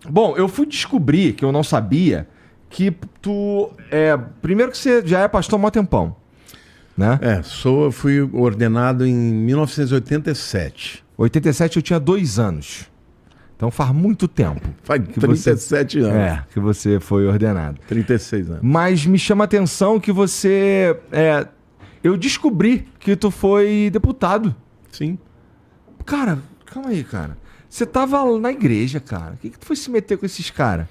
Bom, eu fui descobrir, que eu não sabia, que tu... primeiro que você já é pastor há um tempão, né? Eu fui ordenado em 1987. 87 eu tinha 2 anos. Então faz muito tempo. Faz 37 anos. Que você foi ordenado. 36 anos. Mas me chama a atenção que você... eu descobri que tu foi deputado. Sim. Cara, calma aí, cara. Você tava na igreja, cara. Por que tu foi se meter com esses caras?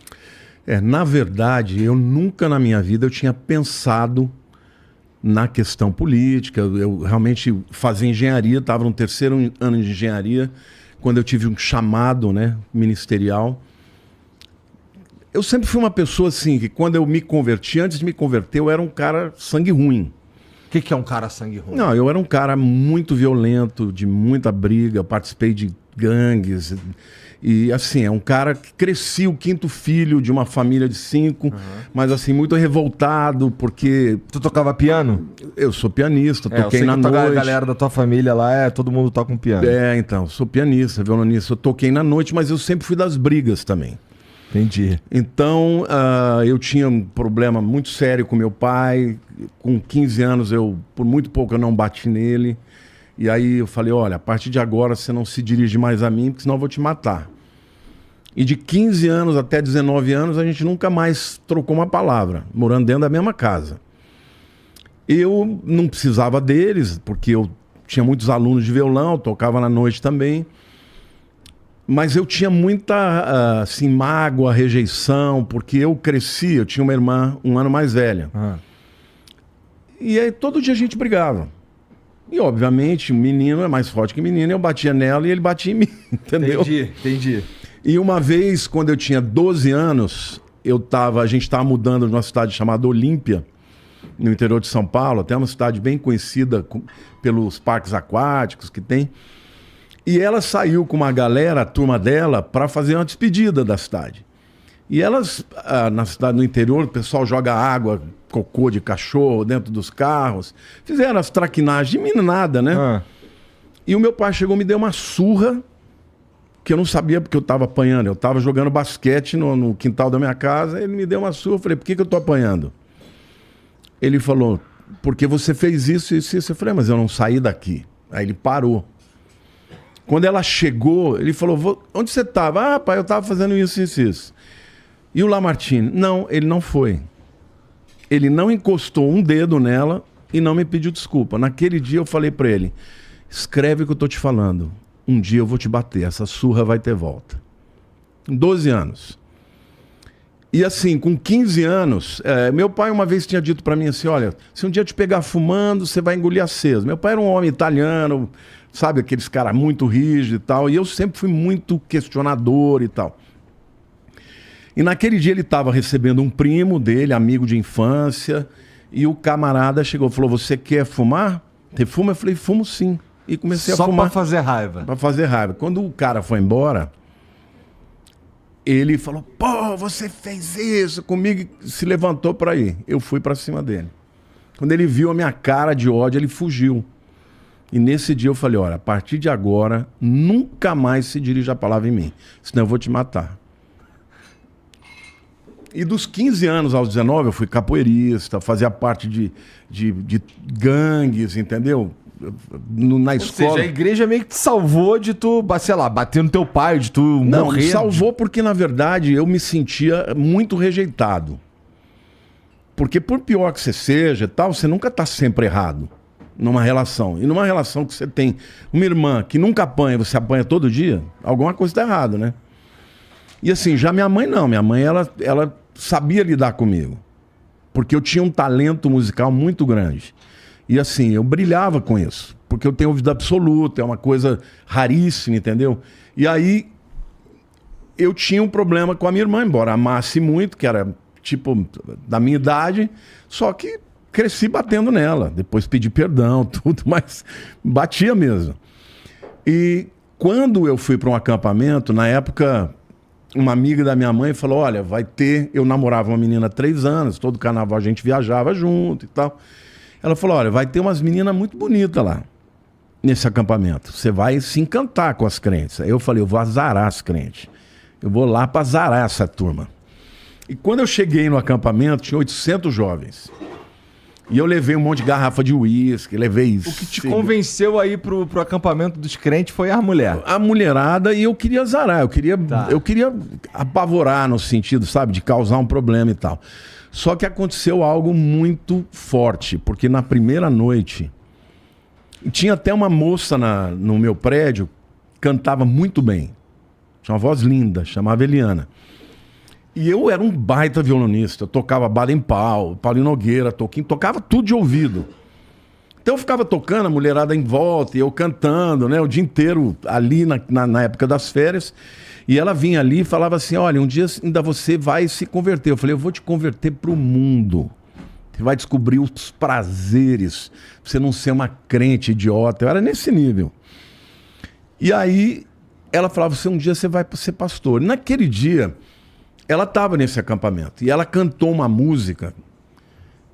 Na verdade, eu nunca na minha vida eu tinha pensado na questão política. Eu realmente fazia engenharia, estava no 3º ano de engenharia, quando eu tive um chamado, né, ministerial. Eu sempre fui uma pessoa assim, que quando eu me converti, antes de me converter, eu era um cara sangue ruim. O que é um cara sangue ruim? Não, eu era um cara muito violento, de muita briga, eu participei de gangues. E assim, é um cara que cresci, o 5º filho de uma família de 5, mas assim, muito revoltado, porque... Tu tocava piano? Eu sou pianista, toquei na noite. A galera da tua família lá, todo mundo toca um piano. Então, sou pianista, violonista, eu toquei na noite, mas eu sempre fui das brigas também. Entendi. Então, eu tinha um problema muito sério com meu pai. Com 15 anos, por muito pouco, eu não bati nele. E aí eu falei, olha, a partir de agora você não se dirige mais a mim, porque senão eu vou te matar. E de 15 anos até 19 anos, a gente nunca mais trocou uma palavra, morando dentro da mesma casa. Eu não precisava deles, porque eu tinha muitos alunos de violão, tocava na noite também. Mas eu tinha muita assim, mágoa, rejeição, porque eu cresci, eu tinha uma irmã 1 ano mais velha. E aí todo dia a gente brigava. E obviamente, menino é mais forte que menino, eu batia nela e ele batia em mim, entendeu? Entendi. E uma vez, quando eu tinha 12 anos, a gente estava mudando de uma cidade chamada Olímpia, no interior de São Paulo, até uma cidade bem conhecida pelos parques aquáticos que tem. E ela saiu com uma galera, a turma dela, para fazer uma despedida da cidade. E elas, na cidade, no interior, o pessoal joga água, cocô de cachorro dentro dos carros. Fizeram as traquinagens de meninada, né? E o meu pai chegou e me deu uma surra, que eu não sabia porque eu estava apanhando. Eu estava jogando basquete no quintal da minha casa, ele me deu uma surra. Eu falei, por que eu estou apanhando? Ele falou, porque você fez isso e isso. Eu falei, mas eu não saí daqui. Aí ele parou. Quando ela chegou, ele falou, onde você estava? Ah, pai, eu estava fazendo isso. E o Lamartine? Não, ele não foi. Ele não encostou um dedo nela e não me pediu desculpa. Naquele dia eu falei para ele, escreve o que eu estou te falando. Um dia eu vou te bater, essa surra vai ter volta. 12 anos. E assim, com 15 anos, meu pai uma vez tinha dito para mim assim, olha, se um dia eu te pegar fumando, você vai engolir aceso. Meu pai era um homem italiano, sabe, aqueles caras muito rígidos e tal, e eu sempre fui muito questionador e tal. E naquele dia ele estava recebendo um primo dele, amigo de infância, e o camarada chegou e falou, você quer fumar? Você fuma? Eu falei, fumo sim. E comecei a fumar. Só pra fazer raiva. Pra fazer raiva. Quando o cara foi embora, ele falou, pô, você fez isso comigo, e se levantou pra ir. Eu fui pra cima dele. Quando ele viu a minha cara de ódio, ele fugiu. E nesse dia eu falei, olha, a partir de agora, nunca mais se dirija a palavra em mim, senão eu vou te matar. E dos 15 anos aos 19, eu fui capoeirista, fazia parte de gangues, entendeu? Na escola. Ou seja, a igreja meio que te salvou de tu, sei lá, bater no teu pai, de tu morrer. Não, me salvou porque, na verdade, eu me sentia muito rejeitado. Porque por pior que você seja e tal, você nunca está sempre errado numa relação. E numa relação que você tem uma irmã que nunca apanha, você apanha todo dia, alguma coisa está errada, né? E assim, já minha mãe não. Minha mãe, ela sabia lidar comigo. Porque eu tinha um talento musical muito grande. E assim, eu brilhava com isso. Porque eu tenho ouvido absoluto, é uma coisa raríssima, entendeu? E aí, eu tinha um problema com a minha irmã, embora amasse muito, que era tipo da minha idade, só que cresci batendo nela. Depois pedi perdão, tudo, mas batia mesmo. E quando eu fui para um acampamento, na época, uma amiga da minha mãe falou, olha, vai ter... Eu namorava uma menina há 3 anos, todo carnaval a gente viajava junto e tal. Ela falou, olha, vai ter umas meninas muito bonitas lá. nesse acampamento. Você vai se encantar com as crentes. Aí eu falei, eu vou azarar as crentes. Eu vou lá para azarar essa turma. E quando eu cheguei no acampamento, tinha 800 jovens. E eu levei um monte de garrafa de uísque, levei isso. O que te convenceu aí pro acampamento dos crentes foi a mulher. A mulherada, e eu queria azarar, eu queria apavorar no sentido, sabe, de causar um problema e tal. Só que aconteceu algo muito forte, porque na primeira noite, tinha até uma moça no meu prédio, cantava muito bem. Tinha uma voz linda, chamava Eliana. E eu era um baita violonista, eu tocava Baden Powell, Paulinho Nogueira, tocava tudo de ouvido. Então eu ficava tocando, a mulherada em volta, e eu cantando, né, o dia inteiro ali na época das férias. E ela vinha ali e falava assim, olha, um dia ainda você vai se converter. Eu falei, eu vou te converter pro mundo. Você vai descobrir os prazeres, você não ser uma crente idiota. Eu era nesse nível. E aí ela falava, um dia você vai ser pastor. E naquele dia, ela estava nesse acampamento e ela cantou uma música,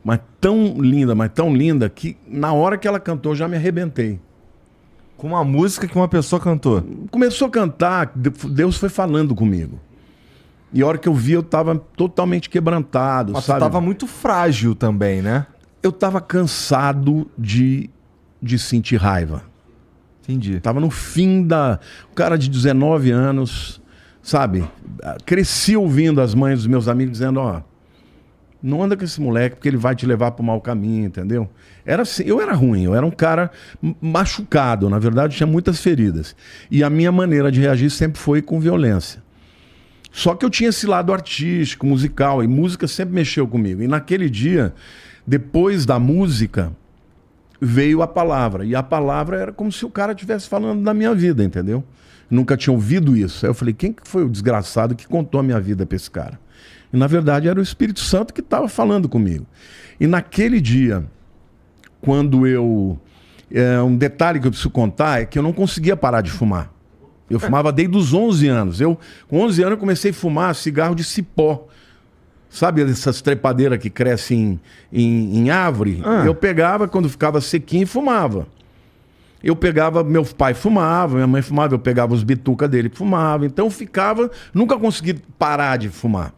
mas tão linda, que na hora que ela cantou eu já me arrebentei. Com uma música que uma pessoa cantou? Começou a cantar, Deus foi falando comigo. E a hora que eu vi, eu estava totalmente quebrantado, mas sabe? Você estava muito frágil também, né? Eu estava cansado de sentir raiva. Entendi. Tava no fim O cara de 19 anos... Sabe, cresci ouvindo as mães dos meus amigos dizendo, ó, não anda com esse moleque porque ele vai te levar pro mau caminho, entendeu? Era assim, eu era ruim, eu era um cara machucado, na verdade tinha muitas feridas. E a minha maneira de reagir sempre foi com violência. Só que eu tinha esse lado artístico, musical, e música sempre mexeu comigo. E naquele dia, depois da música, veio a palavra. E a palavra era como se o cara estivesse falando da minha vida, entendeu? Nunca tinha ouvido isso. Aí eu falei, quem que foi o desgraçado que contou a minha vida para esse cara? E na verdade era o Espírito Santo que estava falando comigo. E naquele dia, quando um detalhe que eu preciso contar é que eu não conseguia parar de fumar. Eu fumava desde os 11 anos. Com 11 anos eu comecei a fumar cigarro de cipó. Sabe essas trepadeiras que crescem em árvore? Eu pegava quando ficava sequinho e fumava. Eu pegava, meu pai fumava, minha mãe fumava, eu pegava os bituca dele e fumava. Então eu ficava, nunca consegui parar de fumar.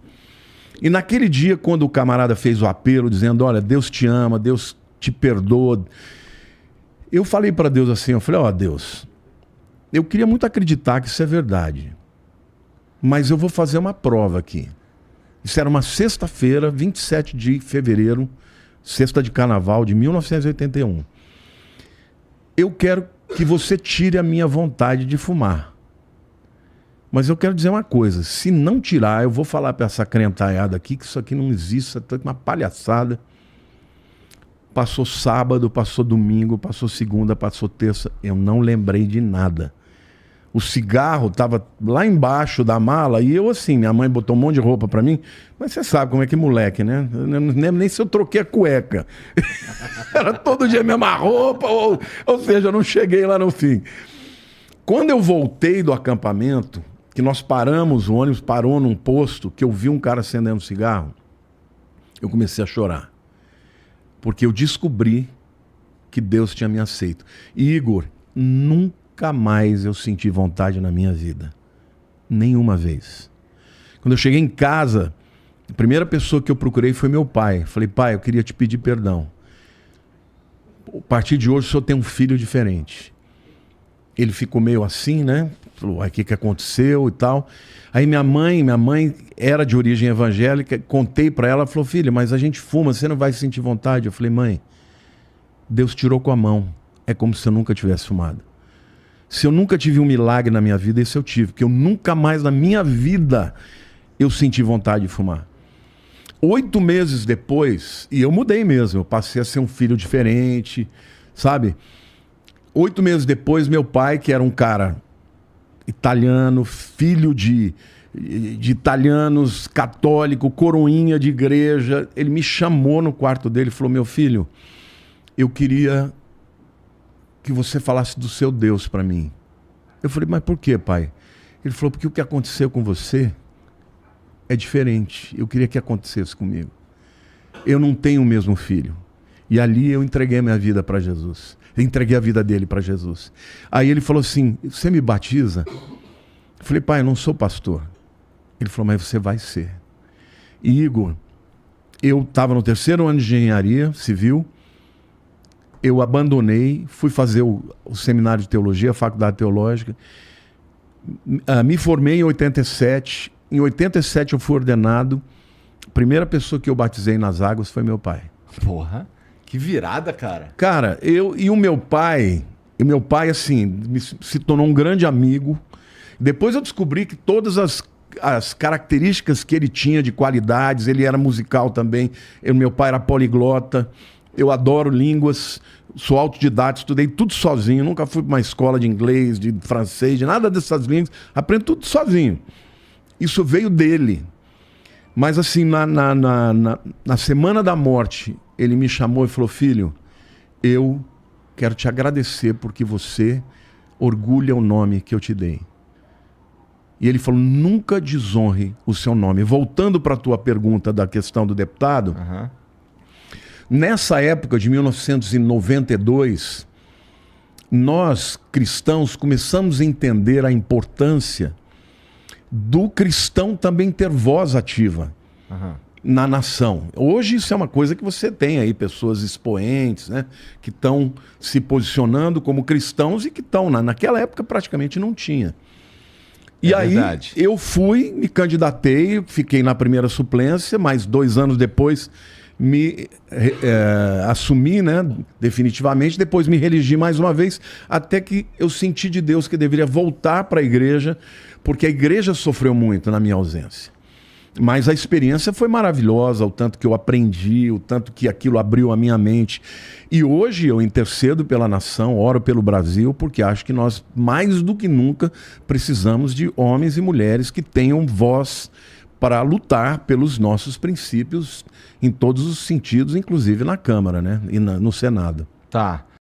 E naquele dia, quando o camarada fez o apelo, dizendo, olha, Deus te ama, Deus te perdoa. Eu falei para Deus assim, eu falei, ó, Deus, eu queria muito acreditar que isso é verdade. Mas eu vou fazer uma prova aqui. Isso era uma sexta-feira, 27 de fevereiro, sexta de carnaval de 1981. Eu quero que você tire a minha vontade de fumar. Mas eu quero dizer uma coisa, se não tirar, eu vou falar para essa crentalhada aqui que isso aqui não existe, é uma palhaçada. Passou sábado, passou domingo, passou segunda, passou terça, eu não lembrei de nada. O cigarro estava lá embaixo da mala e eu assim, minha mãe botou um monte de roupa para mim, mas você sabe como é que moleque, né? Eu não lembro nem se eu troquei a cueca. Era todo dia a mesma roupa, ou seja, eu não cheguei lá no fim. Quando eu voltei do acampamento, que nós paramos, o ônibus parou num posto, que eu vi um cara acendendo cigarro, eu comecei a chorar. Porque eu descobri que Deus tinha me aceito. E Igor, nunca mais eu senti vontade na minha vida. Nenhuma vez. Quando eu cheguei em casa, a primeira pessoa que eu procurei foi meu pai. Falei, pai, eu queria te pedir perdão. A partir de hoje o senhor tem um filho diferente. Ele ficou meio assim, né? Falou, o que aconteceu e tal. Aí minha mãe era de origem evangélica, contei para ela, falou, filha, mas a gente fuma, você não vai sentir vontade? Eu falei, mãe, Deus tirou com a mão. É como se eu nunca tivesse fumado. Se eu nunca tive um milagre na minha vida, esse eu tive. Porque eu nunca mais na minha vida eu senti vontade de fumar. 8 meses depois, e eu mudei mesmo, eu passei a ser um filho diferente, sabe? 8 meses depois, meu pai, que era um cara italiano, filho de italianos, católico, coroinha de igreja, ele me chamou no quarto dele e falou, meu filho, eu queria que você falasse do seu Deus para mim. Eu falei, mas por quê, pai? Ele falou, porque o que aconteceu com você é diferente. Eu queria que acontecesse comigo. Eu não tenho o mesmo filho. E ali eu entreguei a minha vida para Jesus. Eu entreguei a vida dele para Jesus. Aí ele falou assim, você me batiza? Eu falei, pai, eu não sou pastor. Ele falou, mas você vai ser. E Igor, eu estava no 3º ano de engenharia civil, eu abandonei, fui fazer o seminário de teologia, a faculdade teológica, me formei em 87, em 87 eu fui ordenado, a primeira pessoa que eu batizei nas águas foi meu pai. Porra, que virada, cara. Cara, o meu pai assim, se tornou um grande amigo. Depois eu descobri que todas as características que ele tinha de qualidades, ele era musical também, meu pai era poliglota, eu adoro línguas, sou autodidata, estudei tudo sozinho, nunca fui para uma escola de inglês, de francês, de nada dessas línguas, aprendo tudo sozinho. Isso veio dele. Mas assim, na semana da morte, ele me chamou e falou, filho, eu quero te agradecer porque você orgulha o nome que eu te dei. E ele falou, nunca desonre o seu nome. Voltando para a tua pergunta da questão do deputado, nessa época de 1992, nós cristãos começamos a entender a importância do cristão também ter voz ativa na nação. Hoje isso é uma coisa que você tem aí, pessoas expoentes, né, que estão se posicionando como cristãos e que estão, naquela época praticamente não tinha. E aí eu fui, me candidatei, fiquei na primeira suplência, mas 2 anos depois me assumi, né, definitivamente, depois me reelegi mais uma vez, até que eu senti de Deus que eu deveria voltar para a igreja, porque a igreja sofreu muito na minha ausência. Mas a experiência foi maravilhosa, o tanto que eu aprendi, o tanto que aquilo abriu a minha mente. E hoje eu intercedo pela nação, oro pelo Brasil, porque acho que nós, mais do que nunca, precisamos de homens e mulheres que tenham voz para lutar pelos nossos princípios em todos os sentidos, inclusive na Câmara, né? E no Senado. Tá.